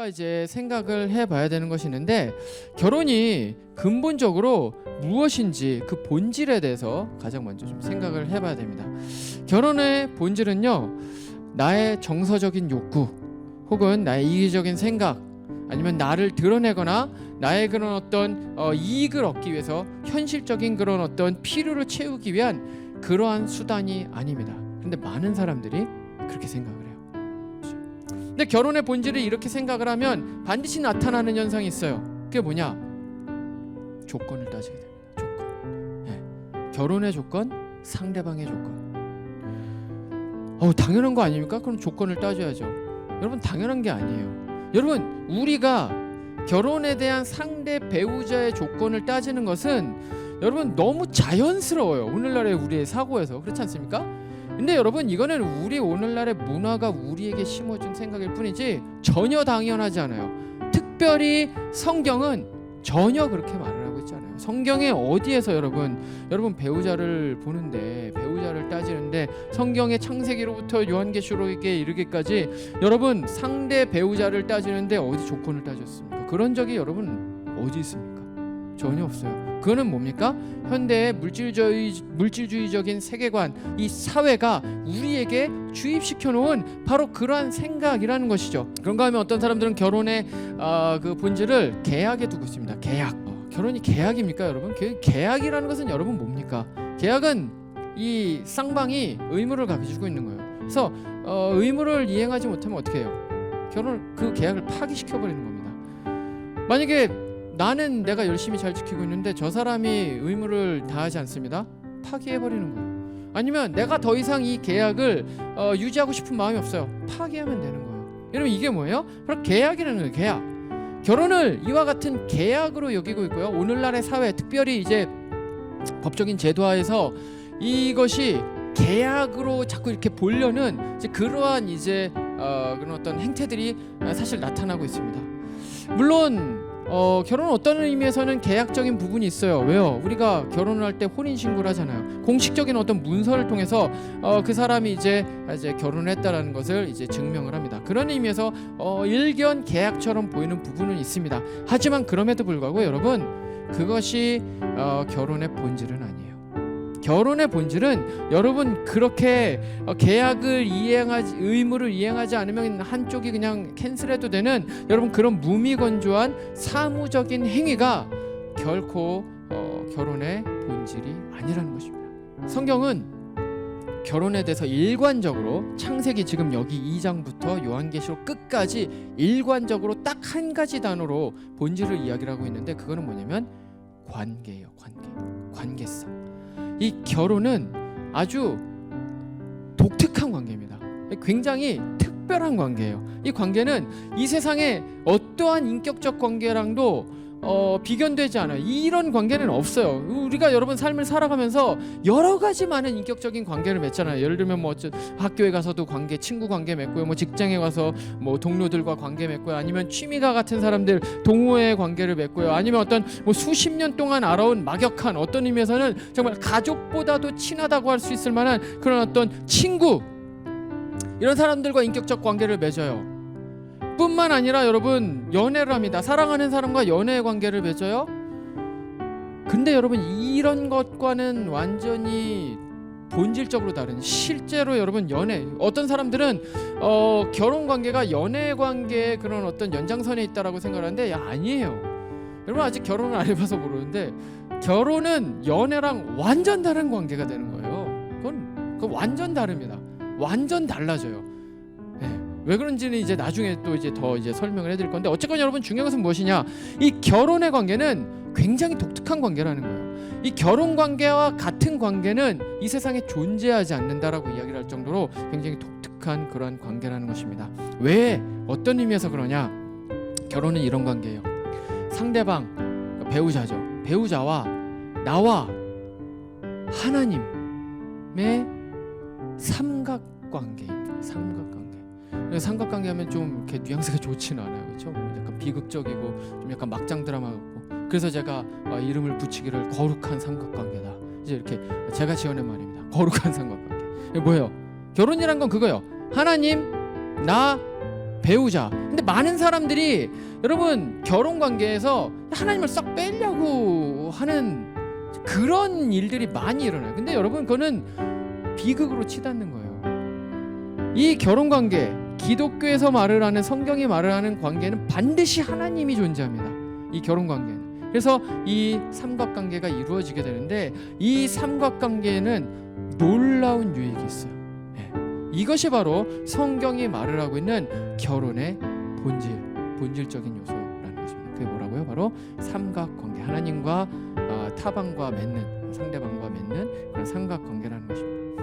이제 생각을 해봐야 되는 것이 있는데, 결혼이 근본적으로 무엇인지 그 본질에 대해서 가장 먼저 좀 생각을 해봐야 됩니다. 결혼의 본질은요, 나의 정서적인 욕구 혹은 나의 이기적인 생각, 아니면 나를 드러내거나 나의 그런 어떤 이익을 얻기 위해서 현실적인 그런 어떤 필요를 채우기 위한 그러한 수단이 아닙니다. 근데 많은 사람들이 그렇게 생각을 해요. 근데 결혼의 본질을 이렇게 생각을 하면 반드시 나타나는 현상이 있어요. 그게 뭐냐? 조건을 따지게 됩니다. 조건. 네. 결혼의 조건, 상대방의 조건. 당연한 거 아닙니까? 그럼 조건을 따져야죠. 여러분, 당연한 게 아니에요. 여러분, 우리가 결혼에 대한 상대 배우자의 조건을 따지는 것은 여러분 너무 자연스러워요. 오늘날의 우리의 사고에서. 그렇지 않습니까? 근데 여러분, 이거는 우리 오늘날의 문화가 우리에게 심어준 생각일 뿐이지 전혀 당연하지 않아요. 특별히 성경은 전혀 그렇게 말을 하고 있지 않아요. 성경에 어디에서 여러분 배우자를 보는데, 배우자를 따지는데, 성경의 창세기로부터 요한계시록에 이르기까지 여러분 상대 배우자를 따지는데 어디 조건을 따졌습니까? 그런 적이 여러분 어디 있습니까? 전혀 없어요. 그거는 뭡니까? 현대의 물질주의적인 세계관, 이 사회가 우리에게 주입시켜 놓은 바로 그러한 생각이라는 것이죠. 그런가 하면 어떤 사람들은 결혼의 그 본질을 계약에 두고 있습니다. 계약. 결혼이 계약입니까, 여러분? 계약이라는 것은 여러분 뭡니까? 계약은 이 쌍방이 의무를 가지고 있는 거예요. 그래서 의무를 이행하지 못하면 어떻게 해요? 그 계약을 파기시켜 버리는 겁니다. 만약에 나는 내가 열심히 잘 지키고 있는데 저 사람이 의무를 다하지 않습니다. 파기해 버리는 거예요. 아니면 내가 더 이상 이 계약을 유지하고 싶은 마음이 없어요. 파기하면 되는 거예요. 여러분, 이게 뭐예요? 바로 계약이라는 거예요. 계약. 결혼을 이와 같은 계약으로 여기고 있고요. 오늘날의 사회, 특별히 이제 법적인 제도화에서 이것이 계약으로 자꾸 이렇게 보려는 이제 그러한 이제 그런 어떤 행태들이 사실 나타나고 있습니다. 물론 결혼은 어떤 의미에서는 계약적인 부분이 있어요. 왜요? 우리가 결혼을 할 때 혼인신고를 하잖아요. 공식적인 어떤 문서를 통해서 그 사람이 이제 결혼을 했다라는 것을 이제 증명을 합니다. 그런 의미에서 일견 계약처럼 보이는 부분은 있습니다. 하지만 그럼에도 불구하고 여러분, 그것이 결혼의 본질은 아니에요. 결혼의 본질은 여러분 그렇게 계약을 의무를 이행하지 않으면 한쪽이 그냥 캔슬해도 되는 여러분 그런 무미건조한 사무적인 행위가 결코 결혼의 본질이 아니라는 것입니다. 성경은 결혼에 대해서 일관적으로 창세기 지금 여기 2장부터 요한계시록 끝까지 일관적으로 딱 한 가지 단어로 본질을 이야기를 하고 있는데, 그거는 뭐냐면 관계예요. 관계성. 이 결혼은 아주 독특한 관계입니다. 굉장히 특별한 관계예요. 이 관계는 이 세상에 어떠한 인격적 관계랑도 비견되지 않아요. 이런 관계는 없어요. 우리가 여러분 삶을 살아가면서 여러 가지 많은 인격적인 관계를 맺잖아요. 예를 들면 뭐 학교에 가서도 관계, 친구 관계 맺고요. 뭐 직장에 가서 뭐 동료들과 관계 맺고요. 아니면 취미가 같은 사람들, 동호회 관계를 맺고요. 아니면 어떤 뭐 수십 년 동안 알아온 막역한, 어떤 의미에서는 정말 가족보다도 친하다고 할 수 있을 만한 그런 어떤 친구, 이런 사람들과 인격적 관계를 맺어요. 뿐만 아니라 여러분 연애를 합니다. 사랑하는 사람과 연애의 관계를 맺어요. 근데 여러분 이런 것과는 완전히 본질적으로 다른, 실제로 여러분 연애, 어떤 사람들은 결혼 관계가 연애 관계의 그런 어떤 연장선에 있다라고 생각하는데 아니에요. 여러분 아직 결혼을 안 해봐서 모르는데 결혼은 연애랑 완전 다른 관계가 되는 거예요. 그건 완전 다릅니다. 완전 달라져요. 왜 그런지는 이제 나중에 또 이제 더 설명을 해드릴 건데, 어쨌건 여러분 중요한 것은 무엇이냐? 이 결혼의 관계는 굉장히 독특한 관계라는 거예요. 이 결혼 관계와 같은 관계는 이 세상에 존재하지 않는다라고 이야기를 할 정도로 굉장히 독특한 그러한 관계라는 것입니다. 왜? 어떤 의미에서 그러냐? 결혼은 이런 관계예요. 상대방, 배우자죠. 배우자와 나와 하나님의 삼각관계입니다. 삼각관계. 삼각관계 하면 좀 이렇게 뉘앙스가 좋지는 않아요. 그렇죠? 약간 비극적이고 좀 약간 막장 드라마 같고. 그래서 제가 이름을 붙이기를 거룩한 삼각관계다. 이제 이렇게 제가 지어낸 말입니다. 거룩한 삼각관계. 이게 뭐예요? 결혼이란 건 그거예요. 하나님, 나, 배우자. 근데 많은 사람들이 여러분 결혼 관계에서 하나님을 싹 빼려고 하는 그런 일들이 많이 일어나요. 근데 여러분 그거는 비극으로 치닫는 거예요. 이 결혼 관계, 기독교에서 말을 하는, 성경이 말을 하는 관계는 반드시 하나님이 존재합니다. 이 결혼 관계는. 그래서 이 삼각관계가 이루어지게 되는데, 이 삼각관계에는 놀라운 유익이 있어요. 이것이 바로 성경이 말을 하고 있는 결혼의 본질적인 요소라는 것입니다. 그게 뭐라고요? 바로 삼각관계, 하나님과 타방과 맺는, 상대방과 맺는 그런 삼각관계라는 것입니다.